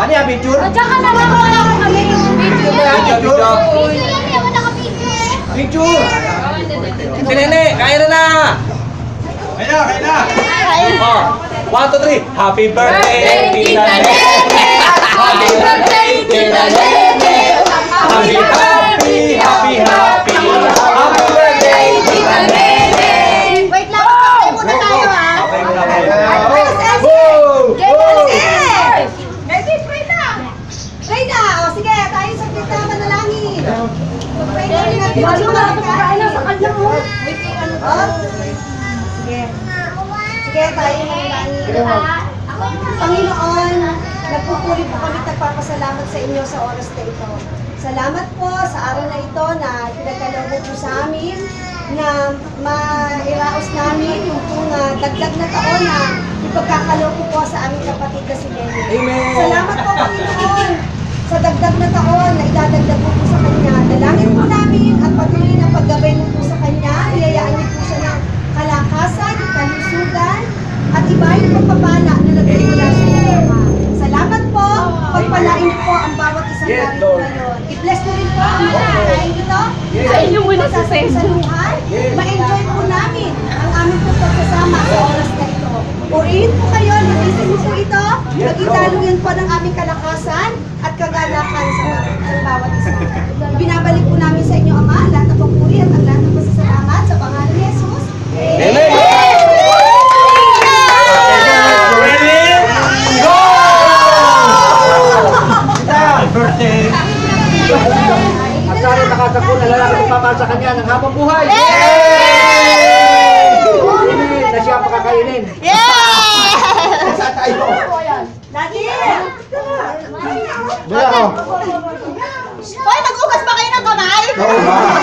Ano yan, picture? At saka na lang wala ko kami. Picture ba yan? Picture? Picture! Si Nene, kaya na na! Kaya na! Oh, 1, 2, 3. Happy birthday, Tita Nene! Happy birthday, Tita Nene! Happy, happy, happy, happy! Happy birthday, Tita Nene! Wait lang, patay muna tayo ha. Okay muna tayo. Go! Go! Pray na! O sige, tayo sa kita manalangin. Pray na rin natin. Malo na ako pagkain sa kanya mo. Sige. Sige, tayo manalangin. Panginoon, nagpupuri po kami at nagpapasalamat sa inyo sa oras na ito. Salamat po sa araw na ito na pinagkaloob po sa amin na mairaos namin yung pong dagdag na taon na ipagkakaloob po sa aming kapatid na si Nene. Amen. Salamat po, Panginoon, sa dagdag na taon na idadagdag po sa kanya. Dalangin po namin at patuloy na paggabay mo po sa kanya. Iyayaan niyo po siya ng kalakasan, kalusugan, at iba yung pagpapala na nagmula sa inyo, Ama. Salamat po. Pagpalain po ang bawat isang Yes, narito Lord. ngayon. I-bless mo rin po ang mga kakain dito. Yes. Sa inyong muna sa buhay. Yes. Ma-enjoy po namin ang aming po pagsasama sa oras na ito. Purihin po kayo, linisin mo po ito. Yes, Maging Lord. dalugin po ng aming kalakasan at kagalakan sa bawat isa. Binabalik po namin sa inyo, Ama, lahat ng papuri at ang lahat ng pasasalamat sa pangalan ni Jesus. Amen. Ready? Go! Happy birthday! At sana nakatako na lalaki magpapasa sa kanya ng habang buhay. Amen! Na siya ang pakakainin. Saan tayo? Lagi! Wala ako. Hoy, nag-ugas ba kayo ng kamay? Oo ba?